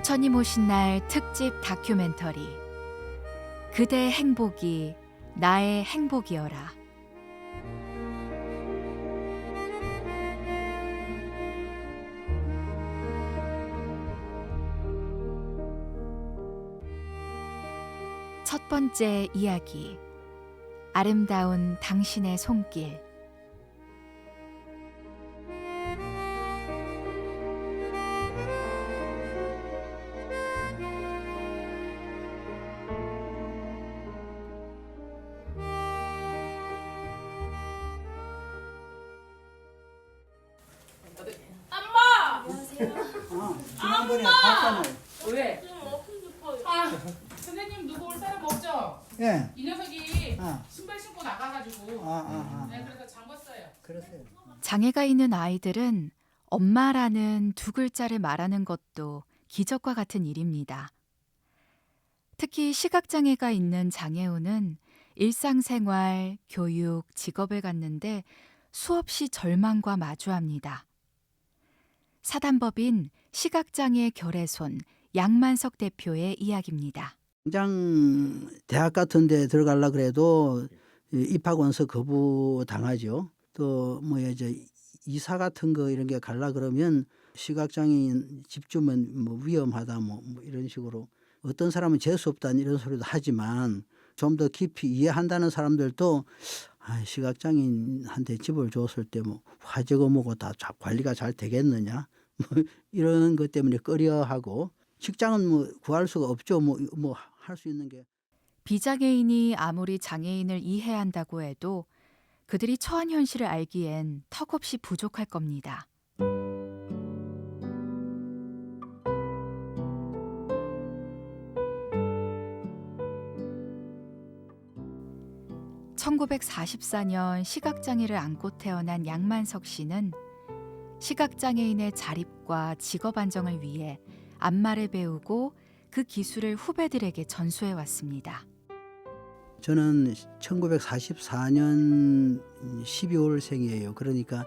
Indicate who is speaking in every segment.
Speaker 1: 부처님 오신 날 특집 다큐멘터리. 그대의 행복이 나의 행복이어라. 첫 번째 이야기. 아름다운 당신의 손길.
Speaker 2: 지난번에 봤잖아요.
Speaker 3: 왜? 선생님 누구 올 사람 없죠?
Speaker 2: 예.
Speaker 3: 이 녀석이
Speaker 2: 아.
Speaker 3: 신발 신고 나가가지고 네, 그래서 잠궜어요.
Speaker 2: 그러세요.
Speaker 1: 장애가 있는 아이들은 엄마라는 두 글자를 말하는 것도 기적과 같은 일입니다. 특히 시각장애가 있는 장애우는 일상생활, 교육, 직업을 갖는데 수없이 절망과 마주합니다. 사단법인 시각장애 결의손 양만석 대표의 이야기입니다.
Speaker 2: 당장 대학 같은 데 들어가려고 그래도 입학원서 거부 당하죠. 또 이제 이사 같은 거 이런 게 가려 그러면 시각장애인 집 주면 위험하다 이런 식으로 어떤 사람은 재수 없다 이런 소리도 하지만 좀 더 깊이 이해한다는 사람들도 시각장애인한테 집을 줬을 때 화재고 뭐고 다 관리가 잘 되겠느냐 이런 것 때문에 꺼려하고 직장은 구할 수가 없죠. 할 수 있는 게.
Speaker 1: 비장애인이 아무리 장애인을 이해한다고 해도 그들이 처한 현실을 알기엔 턱없이 부족할 겁니다. (1944년) 시각장애를 안고 태어난 양만석 씨는 시각장애인의 자립과 직업 안정을 위해 안마를 배우고 그 기술을 후배들에게 전수해 왔습니다.
Speaker 2: 저는 1944년 12월생이에요. 그러니까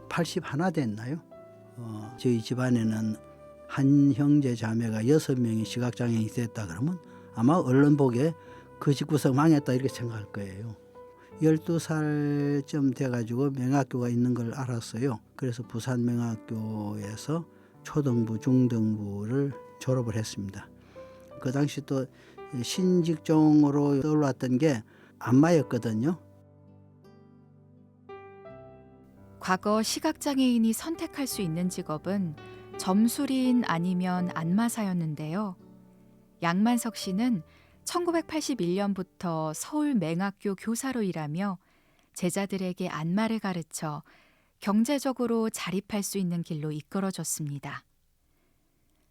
Speaker 2: 81 됐나요? 저희 집안에는 한 형제 자매가 6명이 시각장애인이 됐다 그러면 아마 언론 보게 그 집구석 망했다 이렇게 생각할 거예요. 12살쯤 돼가지고 명학교가 있는 걸 알았어요. 그래서 부산 명학교에서 초등부, 중등부를 졸업을 했습니다. 그 당시 또 신직종으로 떠올랐던 게 안마였거든요.
Speaker 1: 과거 시각장애인이 선택할 수 있는 직업은 점술인 아니면 안마사였는데요. 양만석 씨는 1981년부터 서울 맹학교 교사로 일하며 제자들에게 안마를 가르쳐 경제적으로 자립할 수 있는 길로 이끌어줬습니다.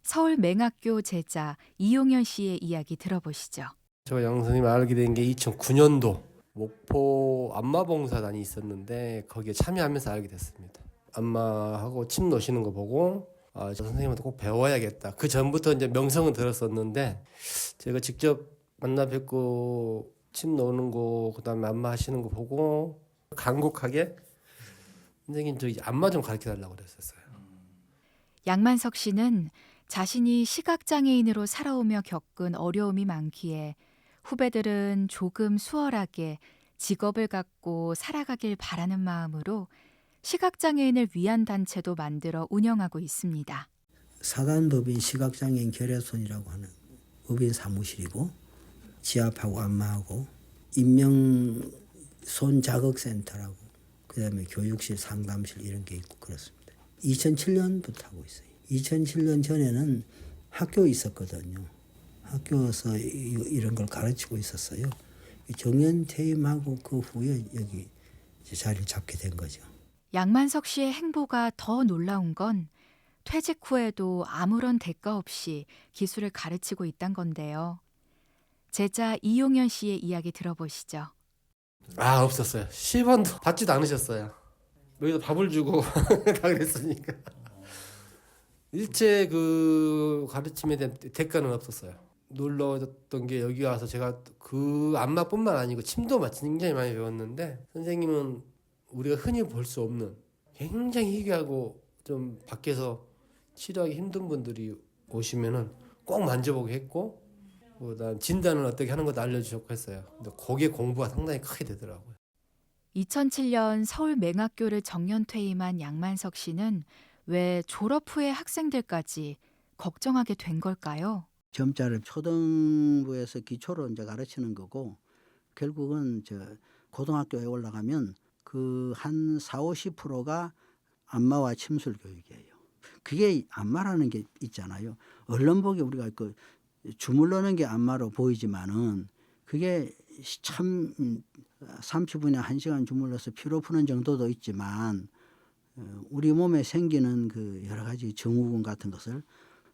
Speaker 1: 서울 맹학교 제자 이용현 씨의 이야기 들어보시죠.
Speaker 4: 제가 양 선생님 알게 된 게 2009년도 목포 안마봉사단이 있었는데 거기에 참여하면서 알게 됐습니다. 안마하고 침 놓으시는 거 보고 저 선생님한테 꼭 배워야겠다. 그 전부터 이제 명성은 들었었는데 제가 직접 만나 뵙고 침 놓는 거 그다음에 안마하시는 거 보고 간곡하게 선생님 저 안마 좀 가르쳐 달라고 그랬었어요.
Speaker 1: 양만석 씨는 자신이 시각장애인으로 살아오며 겪은 어려움이 많기에 후배들은 조금 수월하게 직업을 갖고 살아가길 바라는 마음으로 시각장애인을 위한 단체도 만들어 운영하고 있습니다.
Speaker 2: 사단법인 시각장애인 결의손이라고 하는 법인 사무실이고 지압하고 안마하고 임명 손자극센터라고 그다음에 교육실 상담실 이런 게 있고 그렇습니다. 2007년부터 하고 있어요. 2007년 전에는 학교에 있었거든요. 학교에서 이런 걸 가르치고 있었어요. 정년 퇴임하고 그 후에 여기 이제 자리를 잡게 된 거죠.
Speaker 1: 양만석 씨의 행보가 더 놀라운 건 퇴직 후에도 아무런 대가 없이 기술을 가르치고 있단 건데요. 제자 이용현 씨의 이야기 들어보시죠.
Speaker 4: 없었어요. 10원도 받지도 않으셨어요. 여기서 밥을 주고 다 그랬으니까. 일체 그 가르침에 대한 대가는 없었어요. 놀라웠던 게 여기 와서 제가 그 안마뿐만 아니고 침도 굉장히 많이 배웠는데 선생님은 우리가 흔히 볼 수 없는 굉장히 희귀하고 좀 밖에서 치료하기 힘든 분들이 오시면은 꼭 만져보게 했고 그다음 진단은 어떻게 하는 것도 알려주셨고 했어요. 근데 거기에 공부가 상당히 크게 되더라고요.
Speaker 1: 2007년 서울 맹학교를 정년 퇴임한 양만석 씨는 왜 졸업 후에 학생들까지 걱정하게 된 걸까요?
Speaker 2: 점자를 초등부에서 기초로 이제 가르치는 거고 결국은 고등학교에 올라가면 그 한 40~50%가 안마와 침술 교육이에요. 그게 안마라는 게 있잖아요. 언론 보기 우리가 그 주물르는 게 안마로 보이지만은 그게 참 30분에 1시간 주물러서 피로 푸는 정도도 있지만 우리 몸에 생기는 그 여러 가지 증후군 같은 것을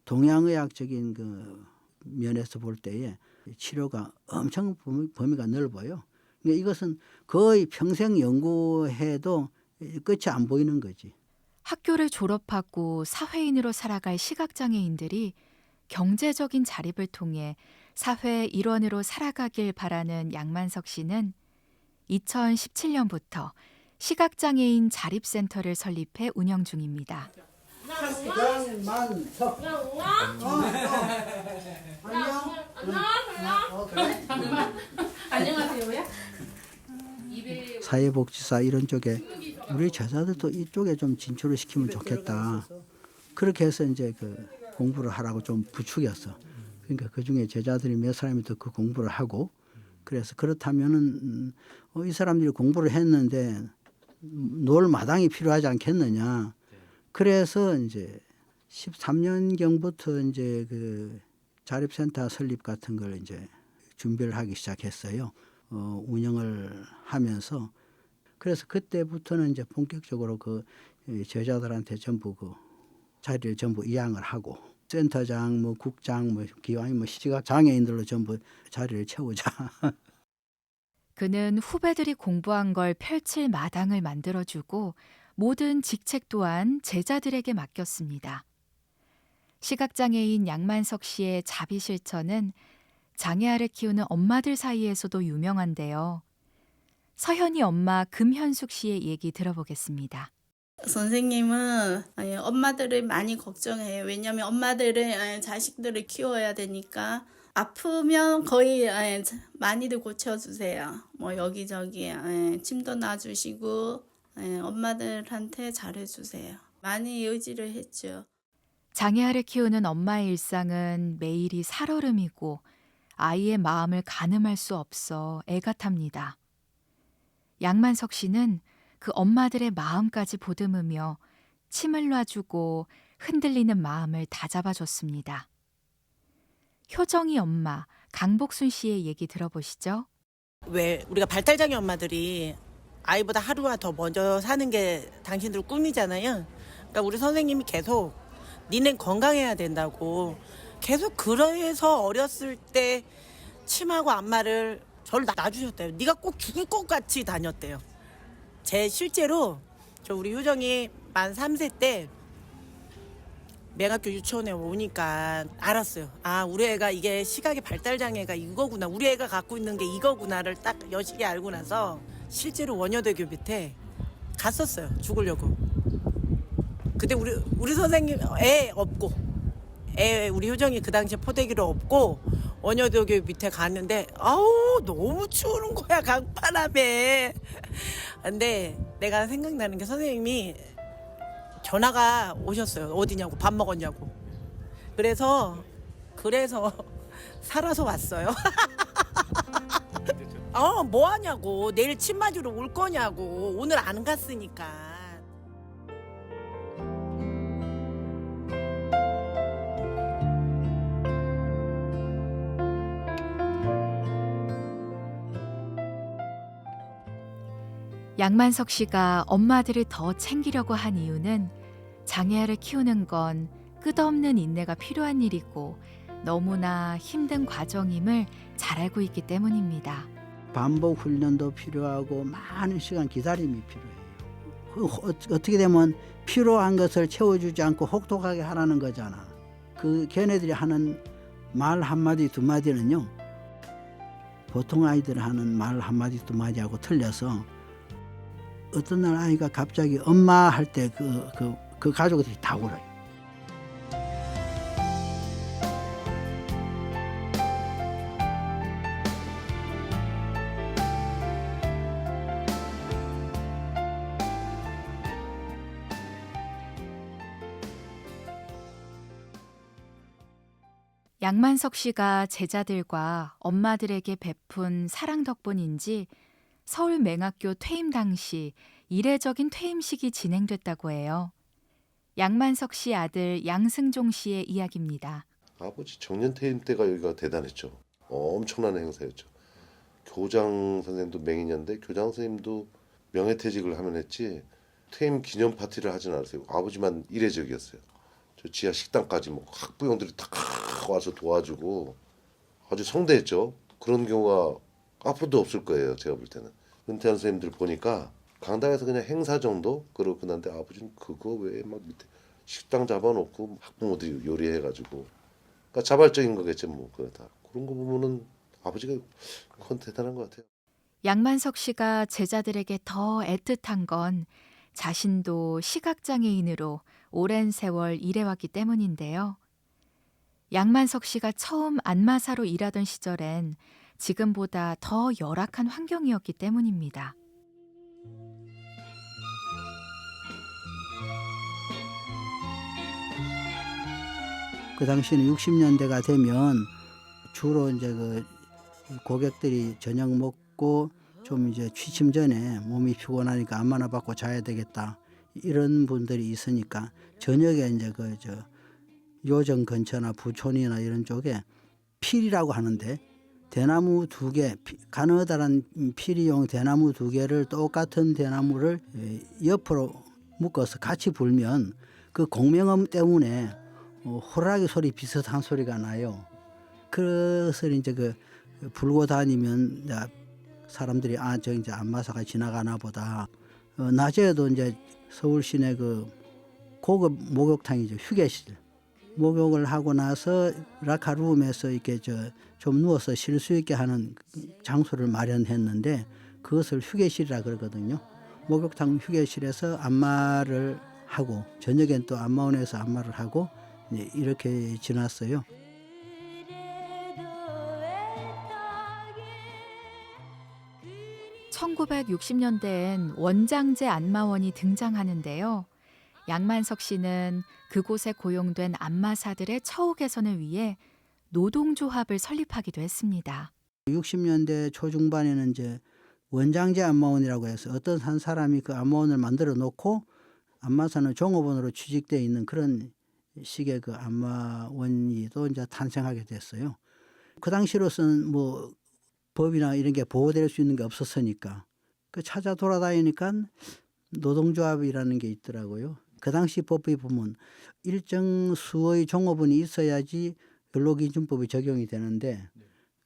Speaker 2: 동양의학적인 그 면에서 볼 때에 치료가 엄청 범위가 넓어요. 그러니까 이것은 거의 평생 연구해도 끝이 안 보이는 거지.
Speaker 1: 학교를 졸업하고 사회인으로 살아갈 시각장애인들이 경제적인 자립을 통해 사회 일원으로 살아가길 바라는 양만석 씨는 2017년부터 시각장애인 자립센터를 설립해 운영 중입니다.
Speaker 2: 양만석.
Speaker 3: 안녕하세요.
Speaker 2: 사회복지사 이런 쪽에 우리 제자들도 이쪽에 좀 진출을 시키면 좋겠다. 그렇게 해서 이제 그 공부를 하라고 좀 부추겼어. 그러니까 그 중에 제자들이 몇 사람이 더 그 공부를 하고 그래서 그렇다면은 이 사람들이 공부를 했는데 놀 마당이 필요하지 않겠느냐. 그래서 이제 13년경부터 이제 그 자립센터 설립 같은 걸 이제 준비를 하기 시작했어요. 운영을 하면서 그래서 그때부터는 이제 본격적으로 그 제자들한테 전부 그 자리를 전부 이양을 하고 센터장, 뭐 국장, 뭐 기왕이 뭐 시각 장애인들로 전부 자리를 채우자.
Speaker 1: 그는 후배들이 공부한 걸 펼칠 마당을 만들어주고 모든 직책 또한 제자들에게 맡겼습니다. 시각장애인 양만석 씨의 자비 실천은 장애아를 키우는 엄마들 사이에서도 유명한데요. 서현이 엄마 금현숙 씨의 얘기 들어보겠습니다.
Speaker 5: 선생님은 엄마들을 많이 걱정해요. 왜냐하면 엄마들은 자식들을 키워야 되니까 아프면 거의 많이들 고쳐주세요. 뭐 여기저기 침도 놔주시고 엄마들한테 잘해주세요. 많이 의지를 했죠.
Speaker 1: 장애아를 키우는 엄마의 일상은 매일이 살얼음이고 아이의 마음을 가늠할 수 없어 애가 탑니다. 양만석 씨는 그 엄마들의 마음까지 보듬으며 침을 놔주고 흔들리는 마음을 다잡아줬습니다. 효정이 엄마 강복순 씨의 얘기 들어보시죠.
Speaker 6: 왜 우리가 발달장애 엄마들이 아이보다 하루가 더 먼저 사는 게 당신들 꿈이잖아요. 그러니까 우리 선생님이 계속 니넨 건강해야 된다고 계속 그래서 어렸을 때 침하고 안마를 저를 놔주셨대요. 네가 꼭 죽을 것 같이 다녔대요. 제 실제로 저 우리 효정이 만 3세 때 맹학교 유치원에 오니까 알았어요. 아, 우리 애가 이게 시각의 발달장애가 이거구나. 우리 애가 갖고 있는 게 이거구나를 딱 여실히 알고 나서 실제로 원효대교 밑에 갔었어요. 죽으려고. 그때 우리 선생님 애 없고 우리 효정이 그 당시에 포대기로 없고 원효대교 밑에 갔는데 아우 너무 추운 거야 강바람에. 근데 내가 생각나는 게 선생님이 전화가 오셨어요. 어디냐고 밥 먹었냐고. 그래서 살아서 왔어요. 뭐 하냐고. 내일 침 맞으러 올 거냐고. 오늘 안 갔으니까.
Speaker 1: 양만석 씨가 엄마들을 더 챙기려고 한 이유는 장애아를 키우는 건 끝없는 인내가 필요한 일이고 너무나 힘든 과정임을 잘 알고 있기 때문입니다.
Speaker 2: 반복 훈련도 필요하고 많은 시간 기다림이 필요해요. 어떻게 되면 필요한 것을 채워주지 않고 혹독하게 하라는 거잖아. 그 걔네들이 하는 말 한마디 두 마디는요. 보통 아이들 하는 말 한마디 두 마디하고 틀려서 어떤 날 아이가 갑자기 엄마 할 때 그 가족들이 다 울어요.
Speaker 1: 양만석 씨가 제자들과 엄마들에게 베푼 사랑 덕분인지 서울 맹학교 퇴임 당시 이례적인 퇴임식이 진행됐다고 해요. 양만석 씨 아들 양승종 씨의 이야기입니다.
Speaker 7: 아버지 정년 퇴임 때가 여기가 대단했죠. 엄청난 행사였죠. 교장 선생님도 맹인이었는데 교장 선생님도 명예퇴직을 하면 했지 퇴임 기념 파티를 하진 않았어요. 아버지만 이례적이었어요. 저 지하 식당까지 뭐 학부형들이 다 와서 도와주고 아주 성대했죠. 그런 경우가 앞으로도 없을 거예요. 제가 볼 때는. 은퇴한 선생님들 보니까 강당에서 그냥 행사 정도 그렇긴 한데 아버지는 그거 외에 막 밑에 식당 잡아놓고 학부모들이 요리해가지고 그러니까 자발적인 거겠죠. 뭐 그다 그런 거 보면은 아버지가 그건 대단한 것 같아요.
Speaker 1: 양만석 씨가 제자들에게 더 애틋한 건 자신도 시각장애인으로 오랜 세월 일해왔기 때문인데요. 양만석 씨가 처음 안마사로 일하던 시절엔 지금보다 더 열악한 환경이었기 때문입니다.
Speaker 2: 그 당시는 60년대가 되면 주로 이제 그 고객들이 저녁 먹고 좀 이제 취침 전에 몸이 피곤하니까 안마나 받고 자야 되겠다 이런 분들이 있으니까 저녁에 이제 그 저 요정 근처나 부촌이나 이런 쪽에 필이라고 하는데 대나무 2개 가느다란 필이용 대나무 2개를 똑같은 대나무를 옆으로 묶어서 같이 불면 그 공명음 때문에 호랑이 소리 비슷한 소리가 나요. 그래서 이제 그 불고 다니면 이제 사람들이 저 이제 안마사가 지나가나 보다. 낮에도 이제 서울 시내 그 고급 목욕탕이죠. 휴게실. 목욕을 하고 나서 라카룸에서 이렇게 좀 누워서 쉴 수 있게 하는 장소를 마련했는데 그것을 휴게실이라 그러거든요. 목욕탕 휴게실에서 안마를 하고 저녁엔 또 안마원에서 안마를 하고 이렇게 지났어요.
Speaker 1: (1960년대엔) 원장제 안마원이 등장하는데요. 양만석 씨는 그곳에 고용된 안마사들의 처우 개선을 위해 노동조합을 설립하기도 했습니다.
Speaker 2: 60년대 초중반에는 이제 원장제 안마원이라고 해서 어떤 한 사람이 그 안마원을 만들어 놓고 안마사는 종업원으로 취직되어 있는 그런 식의 그 안마원이 또 이제 탄생하게 됐어요. 그 당시로서는 뭐 법이나 이런 게 보호될 수 있는 게 없었으니까 그 찾아 돌아다니니까 노동조합이라는 게 있더라고요. 그 당시 법에 보면 일정 수의 종업원이 있어야지 근로기준법이 적용이 되는데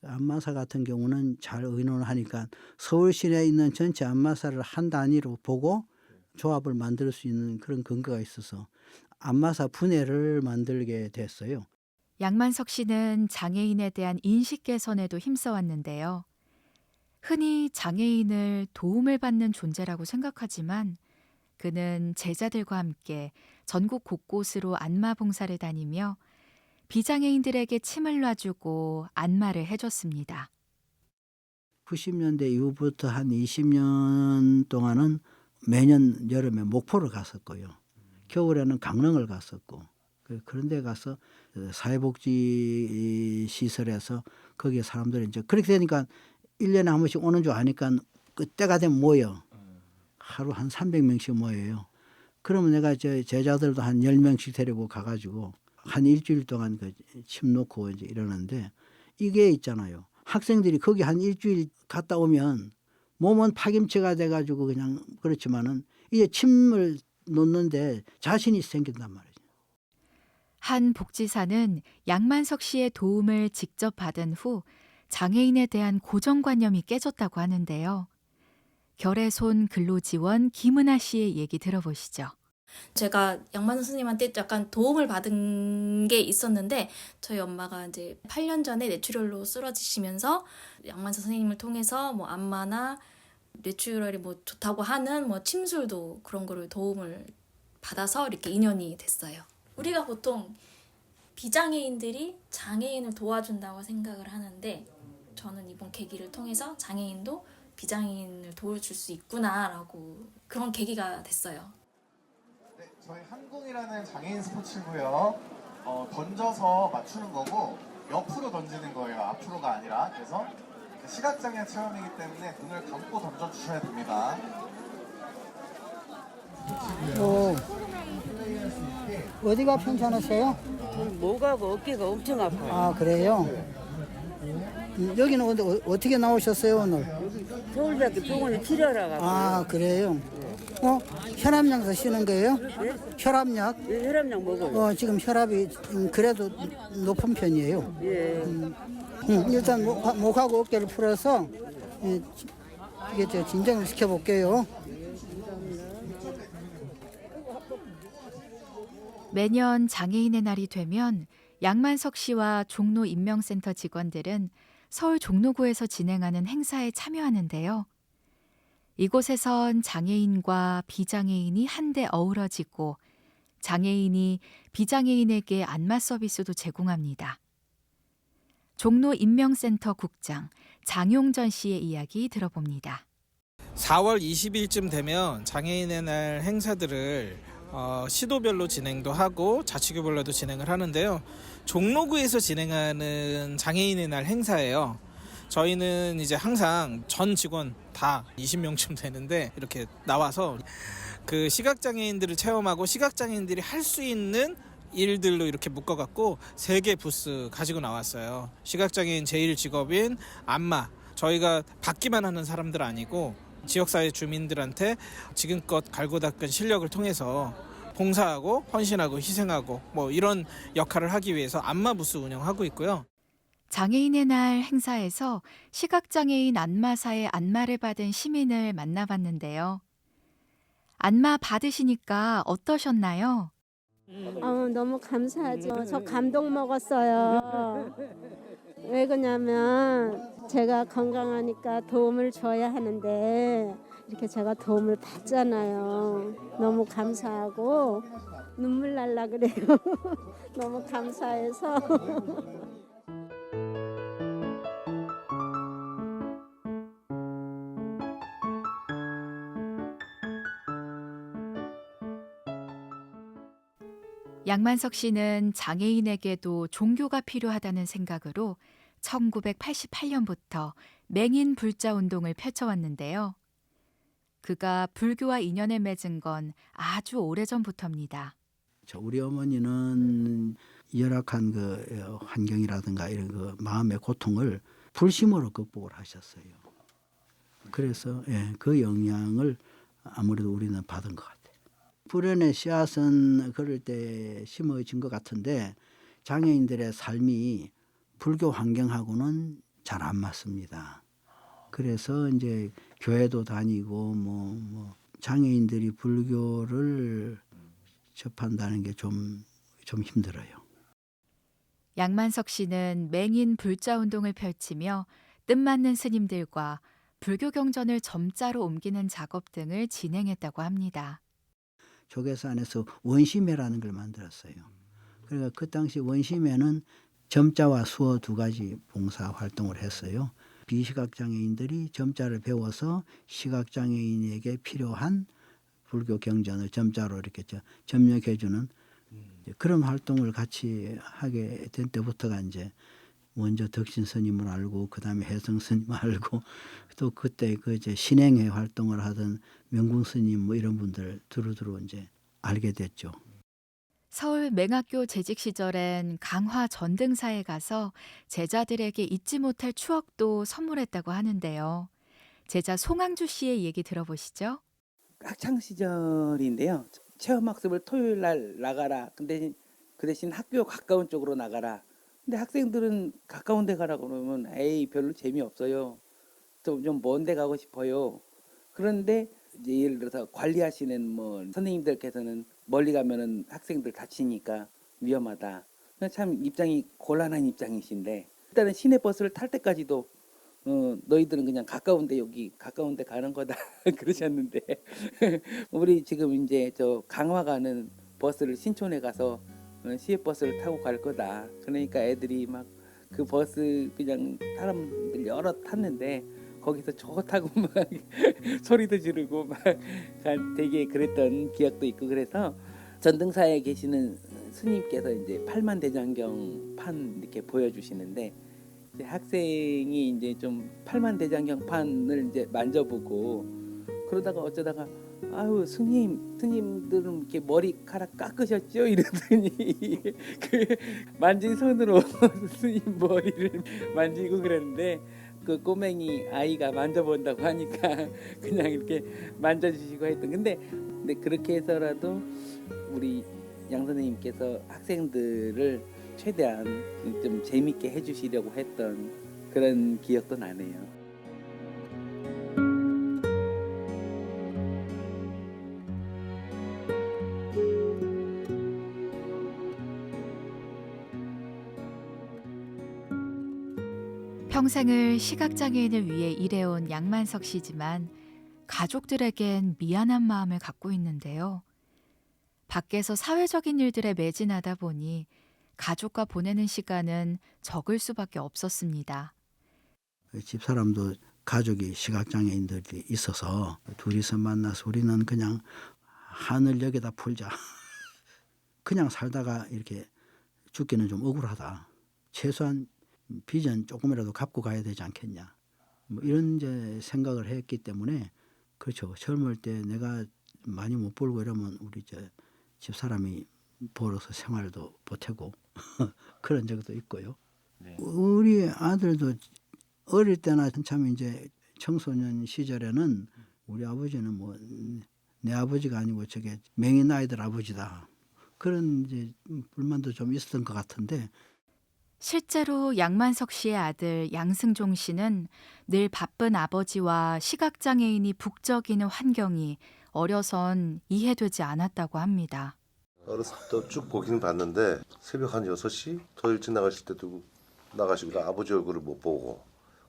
Speaker 2: 안마사 같은 경우는 잘 의논을 하니까 서울 시내에 있는 전체 안마사를 한 단위로 보고 조합을 만들 수 있는 그런 근거가 있어서 안마사 분해를 만들게 됐어요.
Speaker 1: 양만석 씨는 장애인에 대한 인식 개선에도 힘써왔는데요. 흔히 장애인을 도움을 받는 존재라고 생각하지만 그는 제자들과 함께 전국 곳곳으로 안마 봉사를 다니며 비장애인들에게 침을 놔주고 안마를 해줬습니다.
Speaker 2: 90년대 이후부터 한 20년 동안은 매년 여름에 목포를 갔었고요. 겨울에는 강릉을 갔었고 그런 데 가서 사회복지 시설에서 거기에 사람들이 이제 그렇게 되니까 1년에 한 번씩 오는 줄 아니까 그때가 되면 모여. 하루 한 300명씩 모여요. 그러면 내가 제자들도 한 10명씩 데리고 가가지고 한 일주일 동안 그 침 놓고 이제 이러는데 이게 있잖아요. 학생들이 거기 한 일주일 갔다 오면 몸은 파김치가 돼가지고 그냥 그렇지만은 이제 침을 놓는데 자신이 생긴단 말이에요.
Speaker 1: 한 복지사는 양만석 씨의 도움을 직접 받은 후 장애인에 대한 고정관념이 깨졌다고 하는데요. 결의손 근로지원 김은아 씨의 얘기 들어보시죠.
Speaker 8: 제가 양만석 선생님한테 약간 도움을 받은 게 있었는데 저희 엄마가 이제 8년 전에 뇌출혈로 쓰러지시면서 양만석 선생님을 통해서 뭐 안마나 뇌출혈이 뭐 좋다고 하는 뭐 침술도 그런 거를 도움을 받아서 이렇게 인연이 됐어요. 우리가 보통 비장애인들이 장애인을 도와준다고 생각을 하는데 저는 이번 계기를 통해서 장애인도 비장애인을 도와줄 수 있구나라고 그런 계기가 됐어요.
Speaker 9: 네, 저희 항공이라는 장애인 스포츠고요. 던져서 맞추는 거고 옆으로 던지는 거예요. 앞으로가 아니라. 그래서 시각장애 체험이기 때문에 눈을 감고 던져주셔야 됩니다.
Speaker 10: 어디가 편찮으세요?
Speaker 11: 목하고 어깨가 엄청 아파요.
Speaker 10: 아, 그래요? 여기는 어떻게 나오셨어요, 오늘?
Speaker 11: 서울대학교 병원에 치료하러 가고.
Speaker 10: 아, 그래요? 혈압약 드시는 거예요?
Speaker 11: 네?
Speaker 10: 혈압약?
Speaker 11: 예, 혈압약 먹어요.
Speaker 10: 지금 혈압이 그래도 높은 편이에요.
Speaker 11: 예.
Speaker 10: 일단 목하고 어깨를 풀어서 이게 저 진정을 시켜볼게요.
Speaker 1: 매년 장애인의 날이 되면 양만석 씨와 종로 인명센터 직원들은 서울 종로구에서 진행하는 행사에 참여하는데요. 이곳에선 장애인과 비장애인이 한데 어우러지고 장애인이 비장애인에게 안마 서비스도 제공합니다. 종로 인명센터 국장 장용전 씨의 이야기 들어봅니다.
Speaker 12: 4월 20일쯤 되면 장애인의 날 행사들을 시도별로 진행도 하고 자치구별로도 진행을 하는데요. 종로구에서 진행하는 장애인의 날 행사예요. 저희는 이제 항상 전 직원 다 20명쯤 되는데 이렇게 나와서 그 시각장애인들을 체험하고 시각장애인들이 할 수 있는 일들로 이렇게 묶어갖고 3개 부스 가지고 나왔어요. 시각장애인 제1직업인 안마. 저희가 받기만 하는 사람들 아니고 지역사회 주민들한테 지금껏 갈고 닦은 실력을 통해서 봉사하고 헌신하고 희생하고 뭐 이런 역할을 하기 위해서 안마 부스 운영하고 있고요.
Speaker 1: 장애인의 날 행사에서 시각장애인 안마사의 안마를 받은 시민을 만나봤는데요. 안마 받으시니까 어떠셨나요?
Speaker 13: 너무 감사하죠. 저 감동 먹었어요. 왜 그러냐면 제가 건강하니까 도움을 줘야 하는데 이렇게 제가 도움을 받잖아요. 너무 감사하고 눈물 날라 그래요. 너무 감사해서.
Speaker 1: 양만석 씨는 장애인에게도 종교가 필요하다는 생각으로 1988년부터 맹인 불자 운동을 펼쳐왔는데요. 그가 불교와 인연을 맺은 건 아주 오래전부터입니다.
Speaker 2: 우리 어머니는 열악한 그 환경이라든가 이런 그 마음의 고통을 불심으로 극복을 하셨어요. 그래서 그 영향을 아무래도 우리는 받은 것 같아요. 불연의 씨앗은 그럴 때 심어진 것 같은데 장애인들의 삶이 불교 환경하고는 잘 안 맞습니다. 그래서 이제 교회도 다니고 뭐 장애인들이 불교를 접한다는 게 좀 힘들어요.
Speaker 1: 양만석 씨는 맹인 불자 운동을 펼치며 뜻맞는 스님들과 불교 경전을 점자로 옮기는 작업 등을 진행했다고 합니다.
Speaker 2: 조계산에서 원심회라는 걸 만들었어요. 그러니까 그 당시 원심회는 점자와 수어 2가지 봉사 활동을 했어요. 비시각장애인들이 점자를 배워서 시각장애인에게 필요한 불교 경전을 점자로 이렇게 접력해주는 그런 활동을 같이 하게 된 때부터가 이제 먼저 덕신 스님을 알고 그다음에 혜성 스님을 알고 또 그때 그 이제 신행회 활동을 하던 명궁 스님 뭐 이런 분들 두루두루 이제 알게 됐죠.
Speaker 1: 서울 맹학교 재직 시절엔 강화 전등사에 가서 제자들에게 잊지 못할 추억도 선물했다고 하는데요. 제자 송항주 씨의 얘기 들어보시죠.
Speaker 14: 학창 시절인데요. 체험학습을 토요일 날 나가라. 근데 그 대신 학교 가까운 쪽으로 나가라. 근데 학생들은 가까운 데 가라고 그러면 에이 별로 재미없어요. 좀 먼 데 가고 싶어요. 그런데 이제 예를 들어서 관리하시는 뭐 선생님들께서는 멀리 가면은 학생들 다치니까 위험하다. 참 입장이 곤란한 입장이신데 일단은 시내버스를 탈 때까지도 너희들은 그냥 가까운데 여기 가까운데 가는 거다 그러셨는데 우리 지금 이제 저 강화 가는 버스를 신촌에 가서 시외버스를 타고 갈 거다. 그러니까 애들이 막 그 버스 그냥 사람들 여러 탔는데 거기서 좋다고 막 소리도 지르고 막 되게 그랬던 기억도 있고 그래서 전등사에 계시는 스님께서 이제 팔만대장경 판 이렇게 보여주시는데 이제 학생이 이제 좀 팔만대장경 판을 이제 만져보고 그러다가 어쩌다가 아유 스님들은 이렇게 머리카락 깎으셨죠? 이러더니 그 만진 손으로 스님 머리를 만지고 그랬는데 그 꼬맹이 아이가 만져본다고 하니까 그냥 이렇게 만져주시고 했던 근데 그렇게 해서라도 우리 양 선생님께서 학생들을 최대한 좀 재밌게 해주시려고 했던 그런 기억도 나네요.
Speaker 1: 평생을 시각장애인을 위해 일해온 양만석 씨지만 가족들에겐 미안한 마음을 갖고 있는데요. 밖에서 사회적인 일들에 매진하다 보니 가족과 보내는 시간은 적을 수밖에 없었습니다.
Speaker 2: 집사람도 가족이 시각장애인들이 있어서 둘이서 만나서 우리는 그냥 하늘 여기다 풀자. 그냥 살다가 이렇게 죽기는 좀 억울하다. 최소한 빚은 조금이라도 갚고 가야 되지 않겠냐. 뭐 이런 이제 생각을 했기 때문에 그렇죠. 젊을 때 내가 많이 못 벌고 이러면 우리 집사람이 벌어서 생활도 보태고 그런 적도 있고요. 네. 우리 아들도 어릴 때나 참 이제 청소년 시절에는 우리 아버지는 뭐 내 아버지가 아니고 저게 맹인 아이들 아버지다. 그런 이제 불만도 좀 있었던 것 같은데
Speaker 1: 실제로 양만석 씨의 아들 양승종 씨는 늘 바쁜 아버지와 시각장애인이 북적이는 환경이 어려선 이해되지 않았다고 합니다.
Speaker 7: 어렸을 때 쭉 보긴 봤는데 새벽 한 6시 더 일찍 나가실 때도 나가시고 아버지 얼굴을 못 보고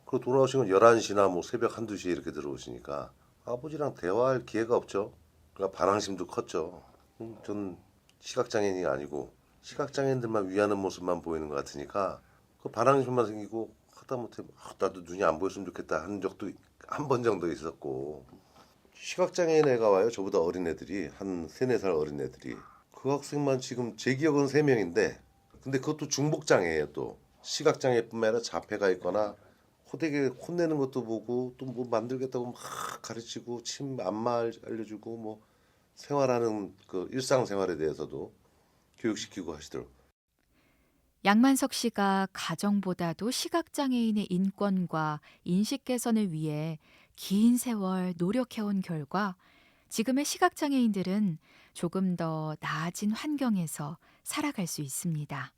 Speaker 7: 그리고 돌아오시면 11시나 뭐 새벽 1, 2시에 이렇게 들어오시니까 아버지랑 대화할 기회가 없죠. 그러니까 반항심도 컸죠. 전 시각장애인이 아니고 시각장애인들만 위하는 모습만 보이는 것 같으니까 그 반항심만 생기고 하다못해 나도 눈이 안 보였으면 좋겠다 한 적도 한 번 정도 있었고 시각장애인 애가 와요. 저보다 어린 애들이 한 3, 4살 어린 애들이 그 학생만 지금 제 기억은 3명인데 근데 그것도 중복장애예요. 또 시각장애뿐만 아니라 자폐가 있거나 호되게 혼내는 것도 보고 또 뭐 만들겠다고 막 가르치고 침 안마 알려주고 뭐 생활하는 그 일상생활에 대해서도 교육시키고 하시더라고요.
Speaker 1: 양만석 씨가 가정보다도 시각장애인의 인권과 인식 개선을 위해 긴 세월 노력해온 결과 지금의 시각장애인들은 조금 더 나아진 환경에서 살아갈 수 있습니다.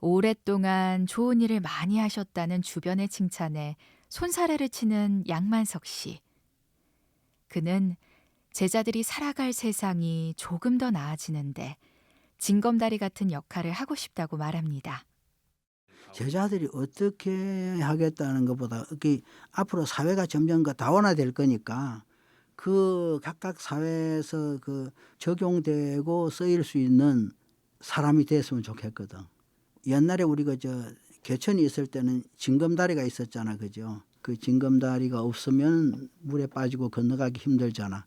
Speaker 1: 오랫동안 좋은 일을 많이 하셨다는 주변의 칭찬에 손사래를 치는 양만석 씨. 그는 제자들이 살아갈 세상이 조금 더 나아지는데 징검다리 같은 역할을 하고 싶다고 말합니다.
Speaker 2: 제자들이 어떻게 하겠다는 것보다 앞으로 사회가 점점 다원화될 거니까 그 각각 사회에서 그 적용되고 쓰일 수 있는 사람이 됐으면 좋겠거든. 옛날에 우리가 개천이 있을 때는 징검다리가 있었잖아, 그죠? 그 징검다리가 없으면 물에 빠지고 건너가기 힘들잖아.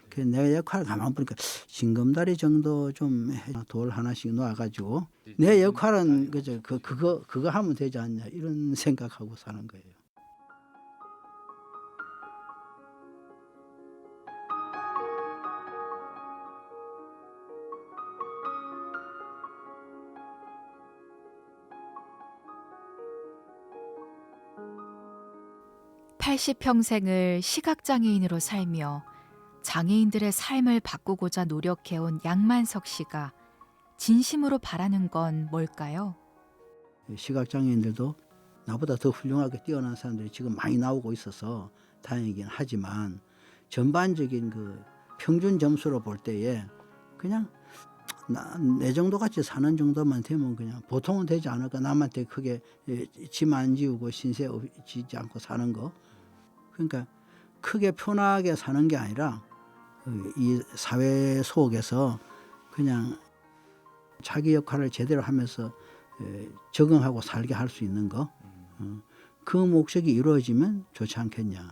Speaker 2: 그래서 내 역할을 가만 보니까 징검다리 정도 좀 돌 하나씩 놓아가지고 내 역할은 그거 하면 되지 않냐 이런 생각하고 사는 거예요.
Speaker 1: (80평생을) 시각장애인으로 살며 장애인들의 삶을 바꾸고자 노력해온 양만석 씨가 진심으로 바라는 건 뭘까요?
Speaker 2: 시각장애인들도 나보다 더 훌륭하게 뛰어난 사람들이 지금 많이 나오고 있어서 다행이긴 하지만 전반적인 그 평균 점수로 볼 때에 그냥 내 정도 같이 사는 정도만 되면 그냥 보통은 되지 않을까. 남한테 크게 짐 안 지우고 신세 지지 않고 사는 거. 그러니까 크게 편하게 사는 게 아니라 이 사회 속에서 그냥 자기 역할을 제대로 하면서 적응하고 살게 할 수 있는 거. 그 목적이 이루어지면 좋지 않겠냐.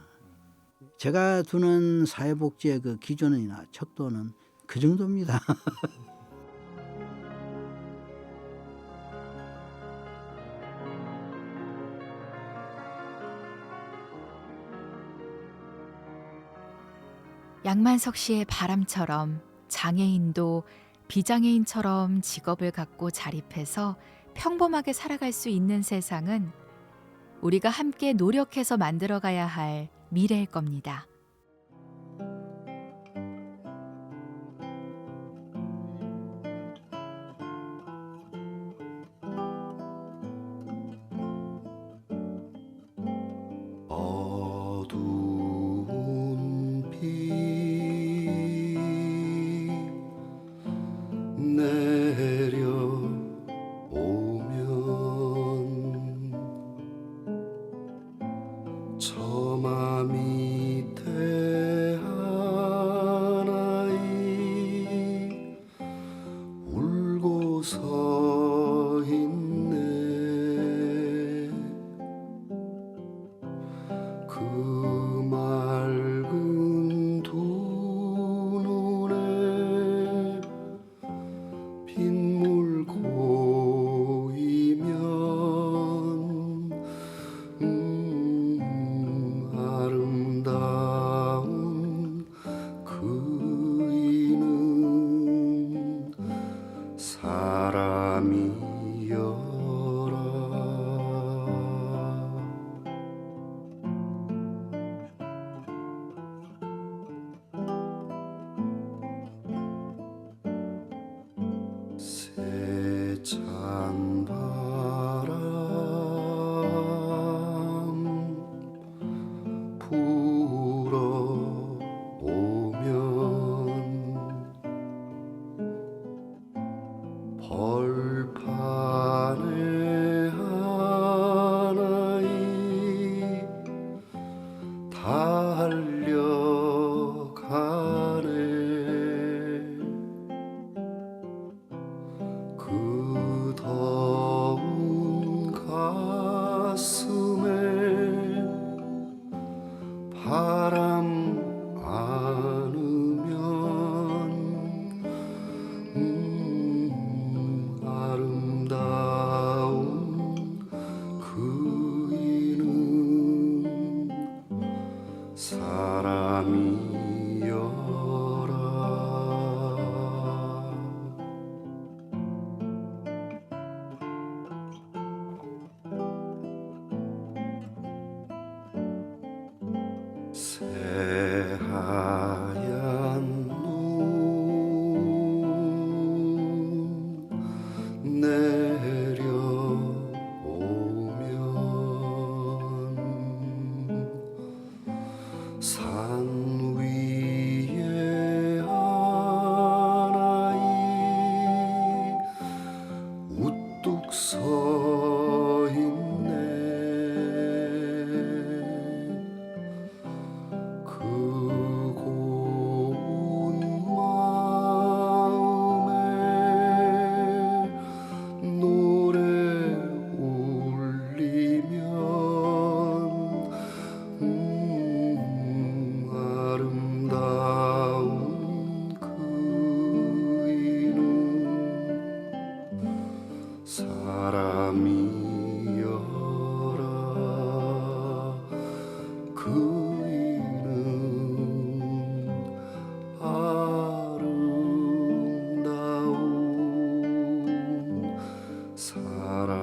Speaker 2: 제가 두는 사회복지의 그 기준이나 척도는 그 정도입니다.
Speaker 1: 양만석 씨의 바람처럼 장애인도 비장애인처럼 직업을 갖고 자립해서 평범하게 살아갈 수 있는 세상은 우리가 함께 노력해서 만들어가야 할 미래일 겁니다.
Speaker 15: 어두운 비 내려오면 처마 밑에 하나이 울고 서 있네. 그 맑은 두 눈에 빗물 고이면 아름다운 그 이는 사람이여라. 세찬 바람 불어오면 벌판에 하나이 달려가네. 그 더운 가슴에 바람 안으면 아름다운 그 이는 사람이여라. 새하얀 눈 내려오면 산 위에 하나이 우뚝 서 있네. 그 고운 마음에 노래 울리면 아름다운 그 이는 사람이여라. 그 이는 아름다운 사람이여라.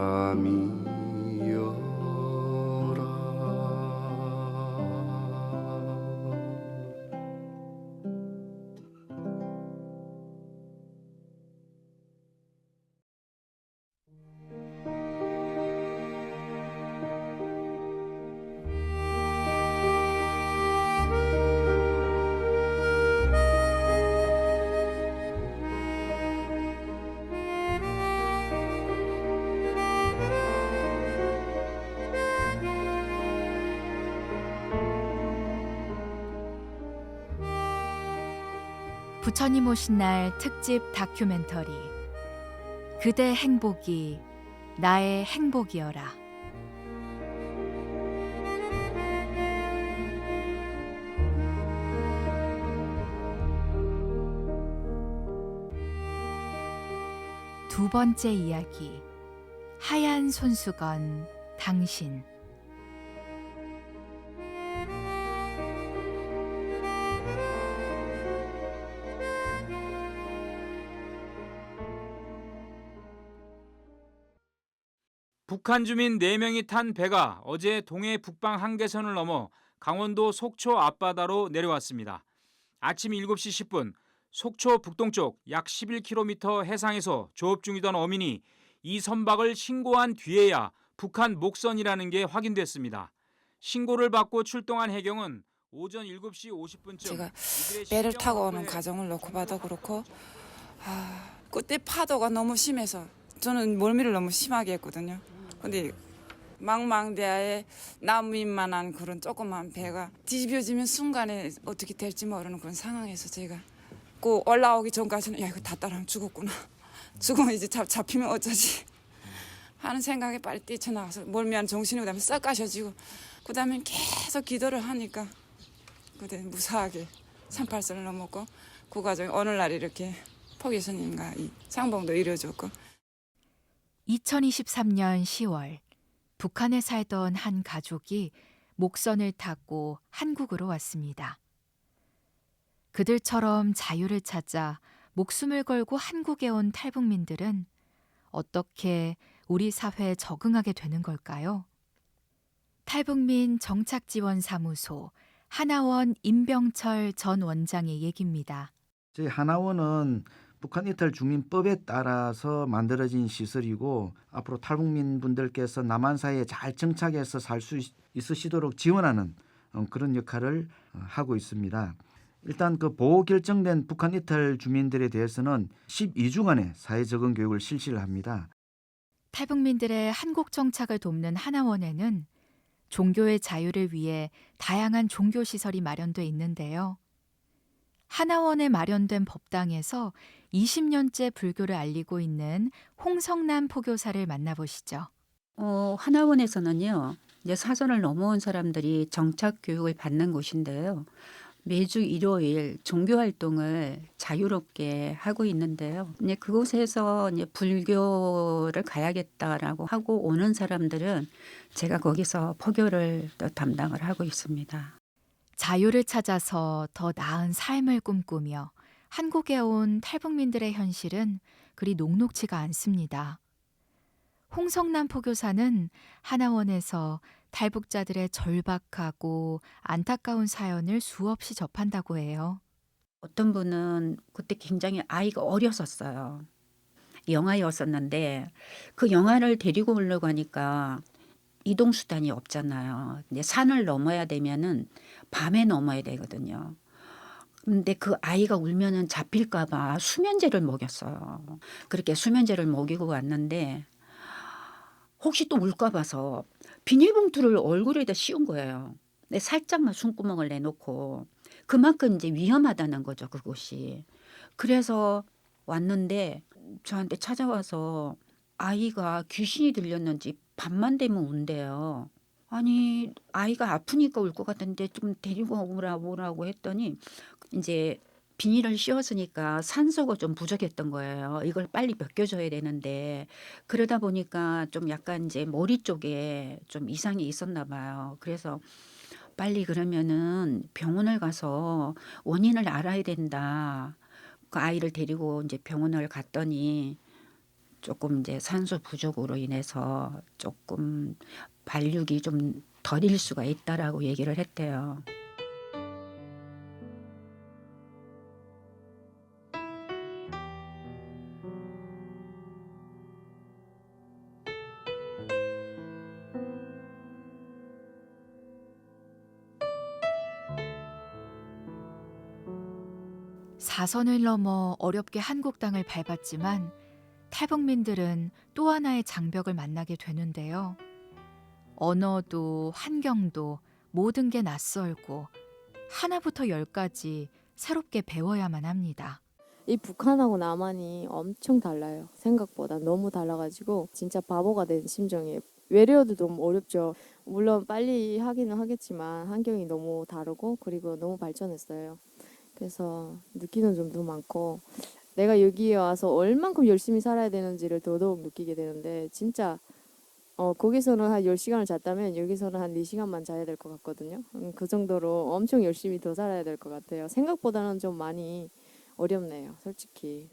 Speaker 1: 부처님 오신 날 특집 다큐멘터리 그대 행복이 나의 행복이여라. 두 번째 이야기 하얀 손수건 당신.
Speaker 16: 북한 주민 4명이 탄 배가 어제 동해 북방 한계선을 넘어 강원도 속초 앞바다로 내려왔습니다. 아침 7시 10분 속초 북동쪽 약 11km 해상에서 조업 중이던 어민이 이 선박을 신고한 뒤에야 북한 목선이라는 게 확인됐습니다. 신고를 받고 출동한 해경은 오전 7시 50분쯤
Speaker 17: 제가 배를 타고 오는 과정을 놓고 봐도 그렇고 그때 파도가 너무 심해서 저는 멀미를 너무 심하게 했거든요. 근데 망망대하에 나무인만한 그런 조그만 배가 뒤집어지면 순간에 어떻게 될지 모르는 그런 상황에서 제가 그 올라오기 전까지는 야 이거 다 따라하면 죽었구나. 죽으면 이제 잡히면 어쩌지 하는 생각에 빨리 뛰쳐나가서 멀미한 정신이 그다음에 싹 가셔지고 그다음에 계속 기도를 하니까 그때 무사하게 38선을 넘었고 그 과정에 어느 날 이렇게 포교스님과 이 상봉도 이루어졌고
Speaker 1: 2023년 10월 북한에 살던 한 가족이 목선을 타고 한국으로 왔습니다. 그들처럼 자유를 찾아 목숨을 걸고 한국에 온 탈북민들은 어떻게 우리 사회에 적응하게 되는 걸까요? 탈북민 정착지원사무소 하나원 임병철 전 원장의 얘기입니다.
Speaker 18: 저희 하나원은 북한 이탈 주민법에 따라서 만들어진 시설이고 앞으로 탈북민 분들께서 남한 사회에 잘 정착해서 살 수 있으시도록 지원하는 그런 역할을 하고 있습니다. 일단 그 보호 결정된 북한 이탈 주민들에 대해서는 12주간의 사회 적응 교육을 실시를 합니다.
Speaker 1: 탈북민들의 한국 정착을 돕는 하나원에는 종교의 자유를 위해 다양한 종교 시설이 마련돼 있는데요. 하나원에 마련된 법당에서 20년째 불교를 알리고 있는 홍성남 포교사를 만나보시죠.
Speaker 19: 하나원에서는요, 이제 사선을 넘어온 사람들이 정착 교육을 받는 곳인데요. 매주 일요일 종교 활동을 자유롭게 하고 있는데요. 이제 그곳에서 이제 불교를 가야겠다라고 하고 오는 사람들은 제가 거기서 포교를 또 담당을 하고 있습니다.
Speaker 1: 자유를 찾아서 더 나은 삶을 꿈꾸며 한국에 온 탈북민들의 현실은 그리 녹록지가 않습니다. 홍성남 포교사는 하나원에서 탈북자들의 절박하고 안타까운 사연을 수없이 접한다고 해요.
Speaker 19: 어떤 분은 그때 굉장히 아이가 어렸었어요. 영아였었는데 그 영아를 데리고 오려고 하니까 이동수단이 없잖아요. 이제 산을 넘어야 되면은 밤에 넘어야 되거든요. 근데 그 아이가 울면은 잡힐까봐 수면제를 먹였어요. 그렇게 수면제를 먹이고 왔는데 혹시 또 울까 봐서 비닐봉투를 얼굴에다 씌운 거예요. 근데 살짝만 숨구멍을 내놓고 그만큼 이제 위험하다는 거죠, 그곳이. 그래서 왔는데 저한테 찾아와서 아이가 귀신이 들렸는지 밤만 되면 운대요. 아니 아이가 아프니까 울 것 같은데 좀 데리고 오라고 했더니 이제 비닐을 씌웠으니까 산소가 좀 부족했던 거예요. 이걸 빨리 벗겨줘야 되는데 그러다 보니까 좀 약간 이제 머리 쪽에 좀 이상이 있었나 봐요. 그래서 빨리 그러면은 병원을 가서 원인을 알아야 된다. 그 아이를 데리고 이제 병원을 갔더니 조금 이제 산소 부족으로 인해서 조금 발육이 좀 더딜 수가 있다라고 얘기를 했대요.
Speaker 1: 사선을 넘어 어렵게 한국 땅을 밟았지만 탈북민들은 또 하나의 장벽을 만나게 되는데요. 언어도 환경도 모든 게 낯설고 하나부터 열까지 새롭게 배워야만 합니다.
Speaker 20: 이 북한하고 남한이 엄청 달라요. 생각보다 너무 달라가지고 진짜 바보가 된 심정이에요. 외래어도 너무 어렵죠. 물론 빨리 하기는 하겠지만 환경이 너무 다르고 그리고 너무 발전했어요. 그래서 느끼는 점도 많고 내가 여기에 와서 얼만큼 열심히 살아야 되는지를 더더욱 느끼게 되는데 진짜 거기서는 한 10시간을 잤다면 여기서는 한 4시간만 자야 될 것 같거든요. 그 정도로 엄청 열심히 더 살아야 될 것 같아요. 생각보다는 좀 많이 어렵네요, 솔직히.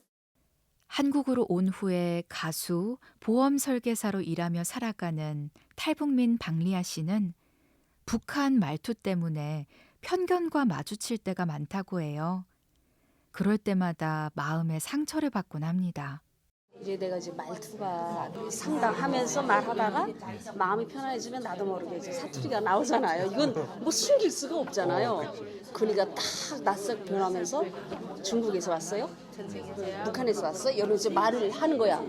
Speaker 1: 한국으로 온 후에 가수, 보험 설계사로 일하며 살아가는 탈북민 박리아 씨는 북한 말투 때문에 편견과 마주칠 때가 많다고 해요. 그럴 때마다 마음에 상처를 받곤 합니다.
Speaker 21: 이제 내가 이제 말투가 상담하면서 말하다가 마음이 편안해지면 나도 모르게 이제 사투리가 나오잖아요. 이건 뭐 숨길 수가 없잖아요. 그러니까 딱 낯설 변하면서 중국에서 왔어요? 북한에서 왔어요? 이런 이제 말을 하는 거야.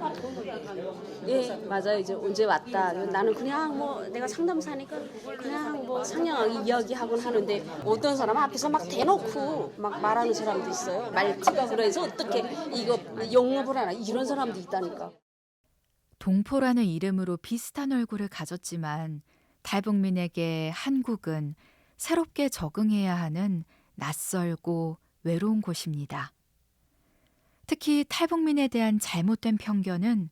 Speaker 21: 예, 맞아요. 이제 언제 왔다. 나는 그냥 뭐 내가 상담사니까 그냥 뭐 상냥하게 이야기하곤 하는데 어떤 사람 앞에서 막 대놓고 막 말하는 사람도 있어요. 말투가 그래서 어떻게 이거 영업을 하나 이런 사람도 있다니까.
Speaker 1: 동포라는 이름으로 비슷한 얼굴을 가졌지만 탈북민에게 한국은 새롭게 적응해야 하는 낯설고 외로운 곳입니다. 특히 탈북민에 대한 잘못된 편견은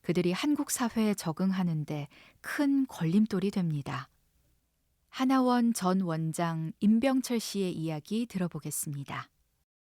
Speaker 1: 그들이 한국 사회에 적응하는데 큰 걸림돌이 됩니다. 하나원 전 원장 임병철 씨의 이야기 들어보겠습니다.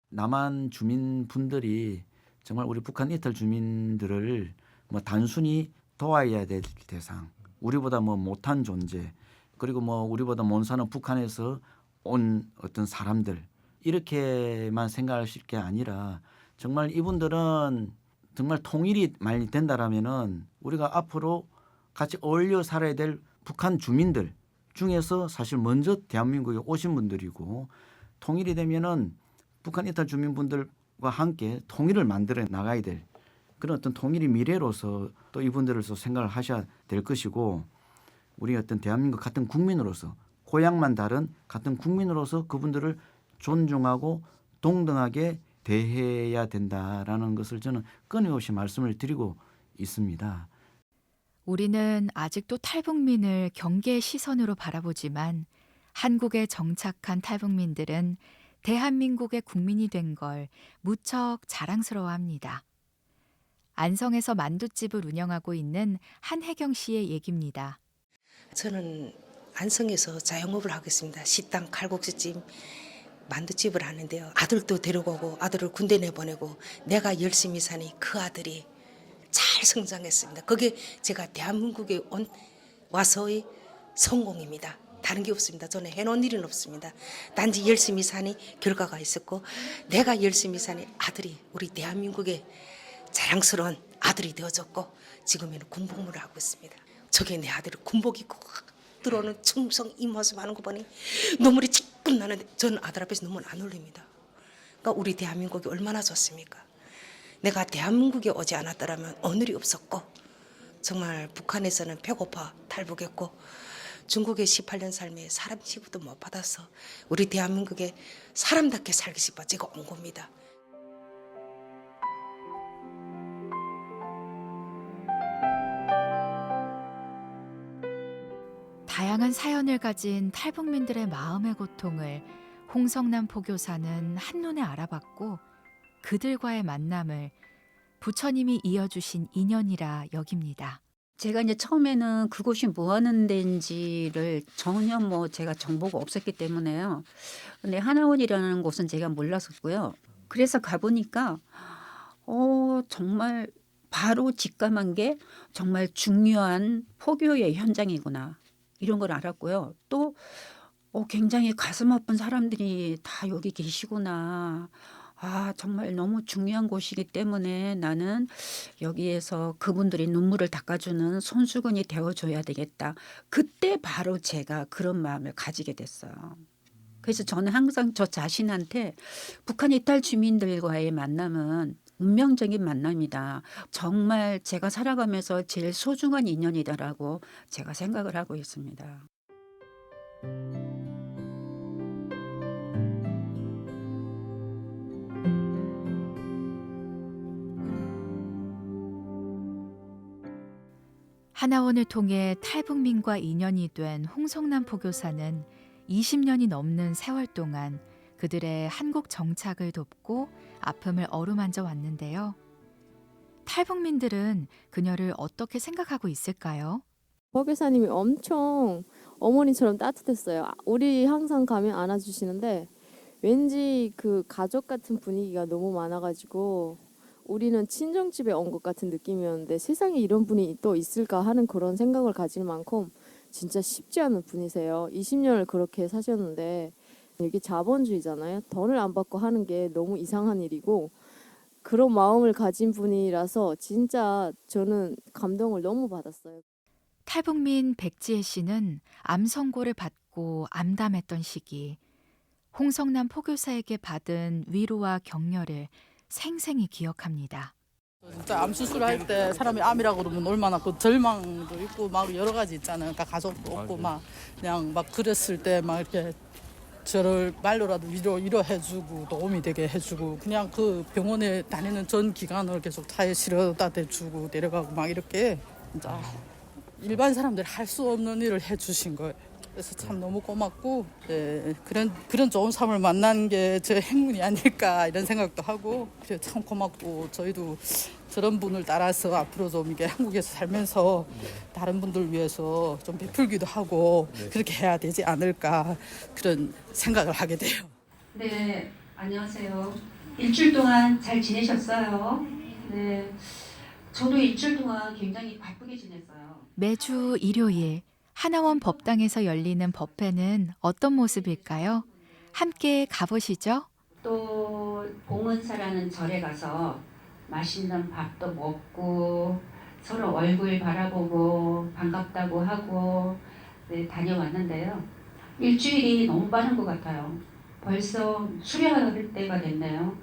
Speaker 18: 남한 주민분들이 정말 우리 북한 이탈 주민들을 뭐 단순히 도와야 될 대상, 우리보다 뭐 못한 존재, 그리고 뭐 우리보다 못 사는 북한에서 온 어떤 사람들 이렇게만 생각하실 게 아니라 정말 이분들은 정말 통일이 많이 된다라면은 우리가 앞으로 같이 어울려 살아야 될 북한 주민들 중에서 사실 먼저 대한민국에 오신 분들이고 통일이 되면은 북한 이탈 주민분들과 함께 통일을 만들어 나가야 될 그런 어떤 통일의 미래로서 또 이분들을 생각을 하셔야 될 것이고 우리 어떤 대한민국 같은 국민으로서 고향만 다른 같은 국민으로서 그분들을 존중하고 동등하게 대해야 된다라는 것을 저는 끊임없이 말씀을 드리고 있습니다.
Speaker 1: 우리는 아직도 탈북민을 경계의 시선으로 바라보지만 한국에 정착한 탈북민들은 대한민국의 국민이 된 걸 무척 자랑스러워합니다. 안성에서 만둣집을 운영하고 있는 한혜경 씨의 얘기입니다.
Speaker 22: 저는 안성에서 자영업을 하겠습니다. 식당, 칼국수집, 만두집을 하는데요. 아들도 데려가고 아들을 군대 내보내고 내가 열심히 사니 그 아들이 잘 성장했습니다. 그게 제가 대한민국에 와서의 성공입니다. 다른 게 없습니다. 저는 해놓은 일은 없습니다. 단지 열심히 사니 결과가 있었고 내가 열심히 사니 아들이 우리 대한민국의 자랑스러운 아들이 되어줬고 지금에는 군복무를 하고 있습니다. 저게 내 아들이 군복 입고 들어오는 충성 이 모습 하는 거 보니 눈물이 찔끔 나는데 저는 아들 앞에서 눈물 안 흘립니다. 그러니까 우리 대한민국이 얼마나 좋습니까? 내가 대한민국에 오지 않았더라면 오늘이 없었고 정말 북한에서는 배고파 탈북했고 중국의 18년 삶에 사람 취급도 못 받아서 우리 대한민국에 사람답게 살기 싶어 제가 온 겁니다.
Speaker 1: 다양한 사연을 가진 탈북민들의 마음의 고통을 홍성남 포교사는 한눈에 알아봤고 그들과의 만남을 부처님이 이어주신 인연이라 여깁니다.
Speaker 19: 제가 이제 처음에는 그곳이 뭐 하는 데인지를 전혀 뭐 제가 정보가 없었기 때문에요. 근데 하나원이라는 곳은 제가 몰랐었고요. 그래서 가보니까 정말 바로 직감한 게 정말 중요한 포교의 현장이구나. 이런 걸 알았고요. 또 굉장히 가슴 아픈 사람들이 다 여기 계시구나. 정말 너무 중요한 곳이기 때문에 나는 여기에서 그분들이 눈물을 닦아주는 손수건이 되어줘야 되겠다. 그때 바로 제가 그런 마음을 가지게 됐어요. 그래서 저는 항상 저 자신한테 북한 이탈 주민들과의 만남은 운명적인 만남이다. 정말 제가 살아가면서 제일 소중한 인연이다라고 제가 생각을 하고 있습니다.
Speaker 1: 하나원을 통해 탈북민과 인연이 된 홍성남 포교사는 20년이 넘는 세월 동안 그들의 한국 정착을 돕고 아픔을 어루만져 왔는데요. 탈북민들은 그녀를 어떻게 생각하고 있을까요?
Speaker 20: 포교사님이 엄청 어머니처럼 따뜻했어요. 우리 항상 가면 안아주시는데 왠지 그 가족 같은 분위기가 너무 많아가지고 우리는 친정집에 온 것 같은 느낌이었는데 세상에 이런 분이 또 있을까 하는 그런 생각을 가질 만큼 진짜 쉽지 않은 분이세요. 20년을 그렇게 사셨는데 이게 자본주의잖아요. 돈을 안 받고 하는 게 너무 이상한 일이고 그런 마음을 가진 분이라서 진짜 저는 감동을 너무 받았어요.
Speaker 1: 탈북민 백지혜 씨는 암 선고를 받고 암담했던 시기 홍성남 포교사에게 받은 위로와 격려를 생생히 기억합니다.
Speaker 3: 진짜 암 수술할 때 사람이 암이라고 그러면 얼마나 그 절망도 있고 막 여러 가지 있잖아요. 그러니까 가족도 없고 막 그냥 막 그랬을 때 막 이렇게 저를 말로라도 위로해주고 도움이 되게 해주고 그냥 그 병원에 다니는 전 기간을 계속 차에 실어다 대주고 내려가고 막 이렇게 진짜 일반 사람들이 할 수 없는 일을 해주신 거예요. 그래서 참 너무 고맙고 그런 좋은 사람을 만난 게 제 행운이 아닐까 이런 생각도 하고 그래 참 고맙고 저희도 저런 분을 따라서 앞으로 좀 이게 한국에서 살면서 다른 분들 위해서 좀 베풀기도 하고 그렇게 해야 되지 않을까 그런 생각을 하게 돼요.
Speaker 4: 네, 안녕하세요. 일주일 동안 잘 지내셨어요? 네, 저도 일주일 동안 굉장히 바쁘게 지냈어요.
Speaker 1: 매주 일요일 하나원 법당에서 열리는 법회는 어떤 모습일까요? 함께 가보시죠.
Speaker 4: 또 봉은사라는 절에 가서 맛있는 밥도 먹고 서로 얼굴 바라보고 반갑다고 하고 네, 다녀왔는데요. 일주일이 너무 빠른 것 같아요. 벌써 수련할 때가 됐네요.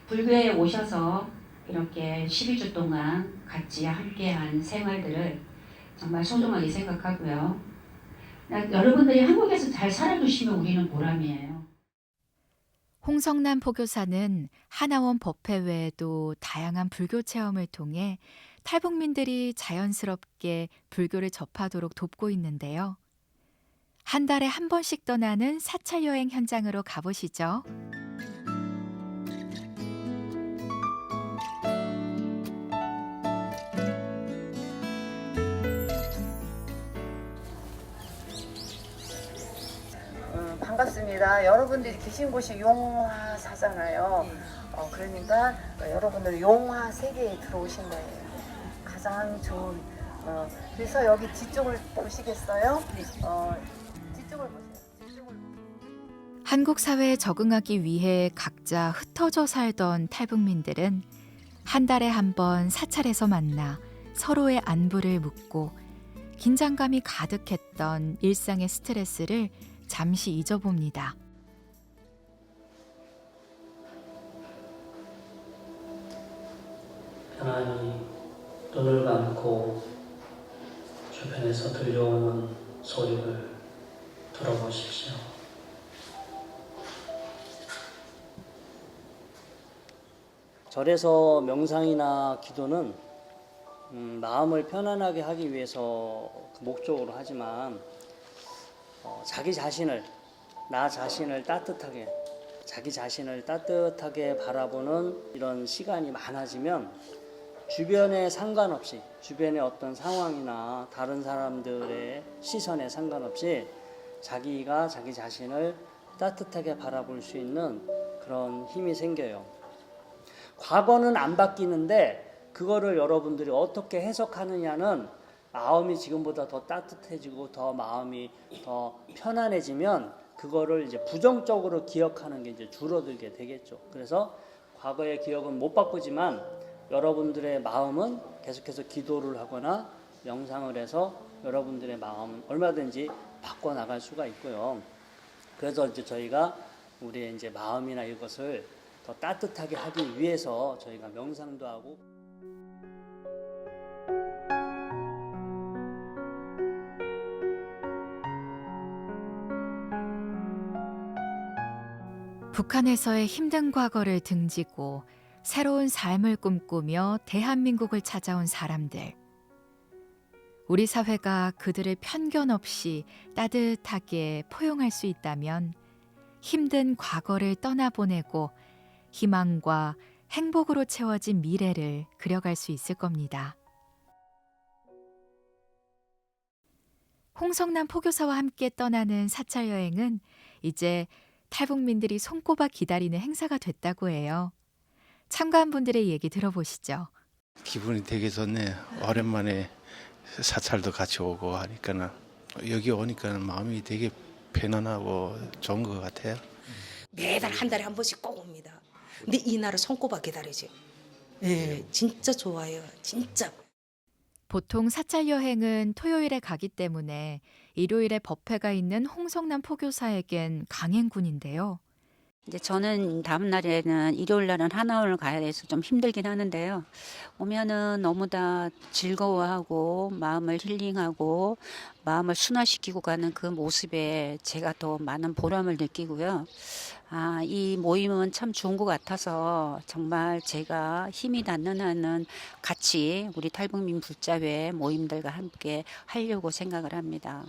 Speaker 4: 불교에 오셔서 이렇게 12주 동안 같이 함께한 생활들을 정말 소중하게 생각하고요. 여러분들이 한국에서 잘 살아주시면 우리는 보람이에요.
Speaker 1: 홍성남 포교사는 하나원 법회 외에도 다양한 불교 체험을 통해 탈북민들이 자연스럽게 불교를 접하도록 돕고 있는데요. 한 달에 한 번씩 떠나는 사찰 여행 현장으로 가보시죠.
Speaker 23: 반갑습니다. 여러분들이 계신 곳이 용화사잖아요. 그러니까 여러분들 용화 세계에 들어오신 거예요. 가장 좋은. 그래서 여기 뒤쪽을 보시겠어요? 뒤쪽을 보세요.
Speaker 1: 한국 사회에 적응하기 위해 각자 흩어져 살던 탈북민들은 한 달에 한 번 사찰에서 만나 서로의 안부를 묻고 긴장감이 가득했던 일상의 스트레스를 잠시 잊어봅니다.
Speaker 24: 편안히 눈을 감고 주변에서 들려오는 소리를 들어보십시오. 절에서 명상이나 기도는 마음을 편안하게 하기 위해서 목적으로 하지만 자기 자신을 나 자신을 따뜻하게 바라보는 이런 시간이 많아지면 주변에 상관없이 주변의 어떤 상황이나 다른 사람들의 시선에 상관없이 자기가 자기 자신을 따뜻하게 바라볼 수 있는 그런 힘이 생겨요. 과거는 안 바뀌는데 그거를 여러분들이 어떻게 해석하느냐는 마음이 지금보다 더 따뜻해지고 더 마음이 더 편안해지면 그거를 이제 부정적으로 기억하는 게 이제 줄어들게 되겠죠. 그래서 과거의 기억은 못 바꾸지만 여러분들의 마음은 계속해서 기도를 하거나 명상을 해서 여러분들의 마음은 얼마든지 바꿔 나갈 수가 있고요. 그래서 이제 저희가 우리의 이제 마음이나 이것을 더 따뜻하게 하기 위해서 저희가 명상도 하고
Speaker 1: 북한에서의 힘든 과거를 등지고 새로운 삶을 꿈꾸며 대한민국을 찾아온 사람들. 우리 사회가 그들을 편견 없이 따뜻하게 포용할 수 있다면 힘든 과거를 떠나보내고 희망과 행복으로 채워진 미래를 그려갈 수 있을 겁니다. 홍성남 포교사와 함께 떠나는 사찰 여행은 이제 탈북민들이 손꼽아 기다리는 행사가 됐다고 해요. 참관분들의 얘기 들어보시죠.
Speaker 5: 기분이 되게 좋네. 오랜만에 사찰도 같이 오고 하니까는 여기 오니까는 마음이 되게 편안하고 좋은 것 같아요.
Speaker 22: 매달 한 달에 한 번씩 꼭 옵니다. 근데 이날을 손꼽아 기다리죠. 네, 진짜 좋아요. 진짜.
Speaker 1: 보통 사찰 여행은 토요일에 가기 때문에 일요일에 법회가 있는 홍성남 포교사에겐 강행군인데요.
Speaker 19: 이제 저는 다음 날에는 일요일 날은 하나원을 가야 돼서 좀 힘들긴 하는데요. 오면은 너무 다 즐거워하고 마음을 힐링하고 마음을 순화시키고 가는 그 모습에 제가 더 많은 보람을 느끼고요. 이 모임은 참 좋은 것 같아서 정말 제가 힘이 닿는 한은 같이 우리 탈북민 불자회 모임들과 함께 하려고 생각을 합니다.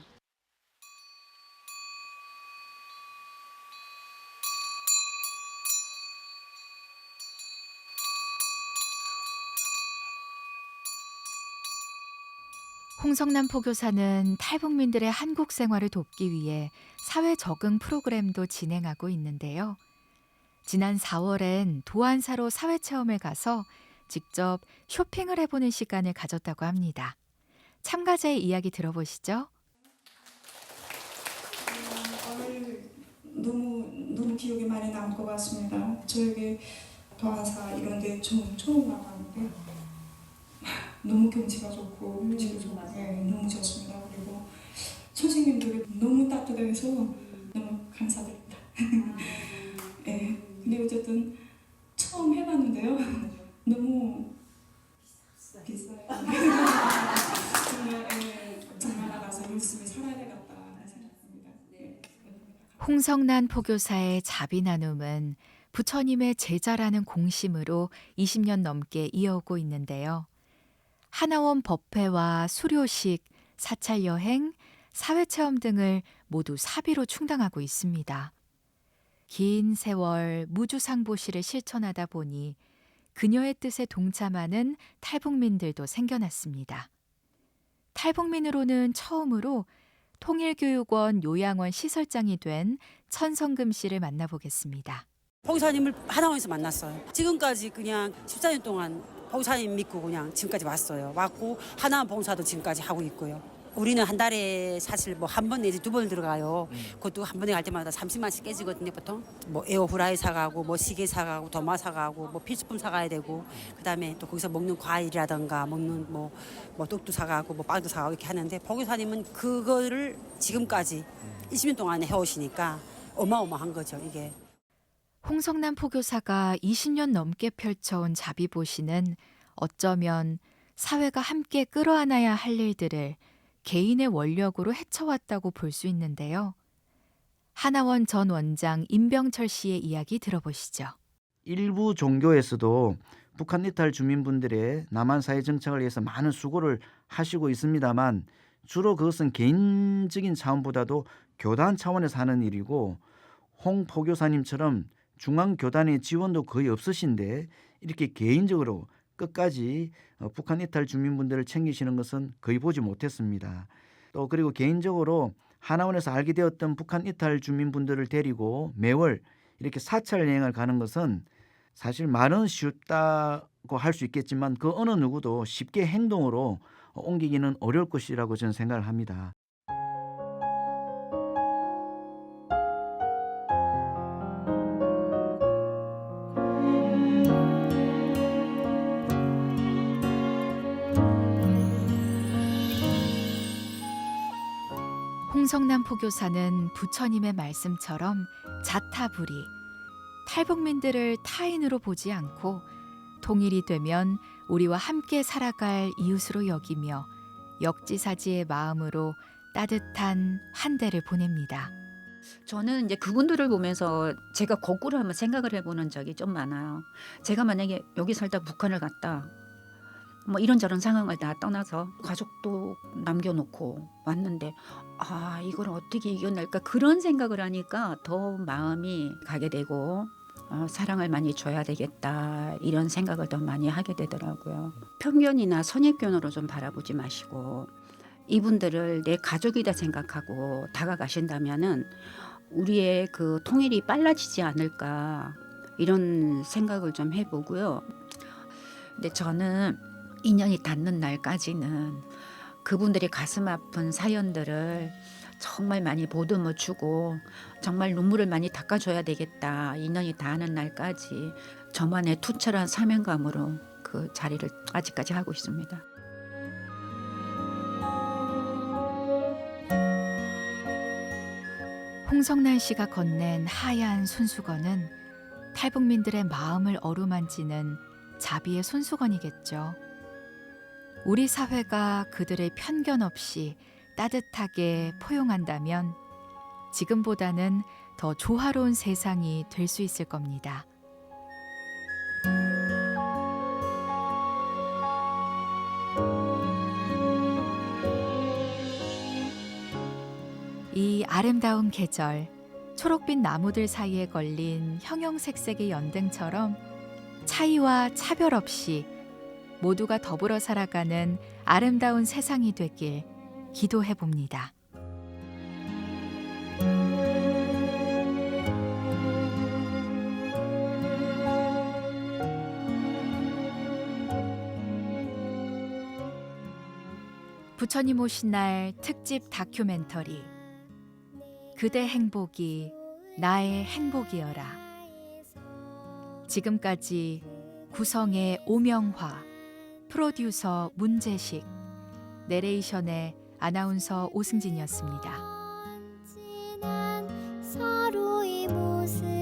Speaker 1: 홍성남 포교사는 탈북민들의 한국 생활을 돕기 위해 사회 적응 프로그램도 진행하고 있는데요. 지난 4월엔 도안사로 사회 체험을 가서 직접 쇼핑을 해보는 시간을 가졌다고 합니다. 참가자의 이야기 들어보시죠.
Speaker 6: 너무 기억에 많이 남을 것 같습니다. 저에게 도안사 이런 데 처음 나가는데 너무 경치가 좋고 물질도 좋고 너무 좋습니다. 그리고 선생님들이 너무 따뜻해서 너무 감사드립니다. 근데 어쨌든 처음 해봤는데요. 너무 비싸요. 정말 나가서 열심히 살아야 되겠다 생각합니다.
Speaker 1: 홍성난 포교사의 자비 나눔은 부처님의 제자라는 공심으로 20년 넘게 이어오고 있는데요. 하나원 법회와 수료식, 사찰 여행, 사회체험 등을 모두 사비로 충당하고 있습니다. 긴 세월 무주상보시를 실천하다 보니 그녀의 뜻에 동참하는 탈북민들도 생겨났습니다. 탈북민으로는 처음으로 통일교육원 요양원 시설장이 된 천성금 씨를 만나보겠습니다.
Speaker 8: 포교사님을 하나원에서 만났어요. 지금까지 그냥 14년 동안 포교사님 믿고 그냥 지금까지 왔어요. 왔고 하나원 봉사도 지금까지 하고 있고요. 우리는 한 달에 사실 뭐 한 번 내지 두 번 들어가요. 그것도 한 번에 갈 때마다 30만씩 깨지거든요, 보통. 뭐 에어프라이 사가고, 뭐 시계 사가고, 도마 사가고, 뭐 필수품 사가야 되고, 그다음에 또 거기서 먹는 과일이라든가 먹는 뭐 떡도 사가고, 뭐 빵도 사가고 이렇게 하는데 포교사님은 그거를 지금까지 20년 동안에 해오시니까 어마어마한 거죠, 이게.
Speaker 1: 홍성남 포교사가 20년 넘게 펼쳐온 자비보시는 어쩌면 사회가 함께 끌어안아야 할 일들을 개인의 원력으로 헤쳐왔다고 볼 수 있는데요. 하나원 전 원장 임병철 씨의 이야기 들어보시죠.
Speaker 18: 일부 종교에서도 북한 이탈 주민분들의 남한 사회 정착을 위해서 많은 수고를 하시고 있습니다만 주로 그것은 개인적인 차원보다도 교단 차원에서 하는 일이고 홍 포교사님처럼 중앙교단의 지원도 거의 없으신데 이렇게 개인적으로 끝까지 북한 이탈 주민분들을 챙기시는 것은 거의 보지 못했습니다. 또 그리고 개인적으로 하나원에서 알게 되었던 북한 이탈 주민분들을 데리고 매월 이렇게 사찰 여행을 가는 것은 사실 말은 쉽다고 할 수 있겠지만 그 어느 누구도 쉽게 행동으로 옮기기는 어려울 것이라고 저는 생각을 합니다.
Speaker 1: 홍성남 포교사는 부처님의 말씀처럼 자타불이, 탈북민들을 타인으로 보지 않고 통일이 되면 우리와 함께 살아갈 이웃으로 여기며 역지사지의 마음으로 따뜻한 한 대를 보냅니다.
Speaker 19: 저는 이제 그분들을 보면서 제가 거꾸로 한번 생각을 해보는 적이 좀 많아요. 제가 만약에 여기 살다 북한을 갔다. 뭐 이런저런 상황을 다 떠나서 가족도 남겨놓고 왔는데 이걸 어떻게 이겨낼까 그런 생각을 하니까 더 마음이 가게 되고 사랑을 많이 줘야 되겠다 이런 생각을 더 많이 하게 되더라고요. 편견이나 선입견으로 좀 바라보지 마시고 이분들을 내 가족이다 생각하고 다가가신다면은 우리의 그 통일이 빨라지지 않을까 이런 생각을 좀 해보고요. 근데 저는 인연이 닿는 날까지는 그분들의 가슴 아픈 사연들을 정말 많이 보듬어 주고 정말 눈물을 많이 닦아줘야 되겠다. 인연이 닿는 날까지 저만의 투철한 사명감으로 그 자리를 아직까지 하고 있습니다.
Speaker 1: 홍성란 씨가 건넨 하얀 손수건은 탈북민들의 마음을 어루만지는 자비의 손수건이겠죠. 우리 사회가 그들의 편견 없이 따뜻하게 포용한다면 지금보다는 더 조화로운 세상이 될 수 있을 겁니다. 이 아름다운 계절, 초록빛 나무들 사이에 걸린 형형색색의 연등처럼 차이와 차별 없이 모두가 더불어 살아가는 아름다운 세상이 되길 기도해 봅니다. 부처님 오신 날 특집 다큐멘터리 그대 행복이 나의 행복이여라. 지금까지 구성의 오명화, 프로듀서 문재식, 내레이션의 아나운서 오승진이었습니다.
Speaker 9: 서로의 모습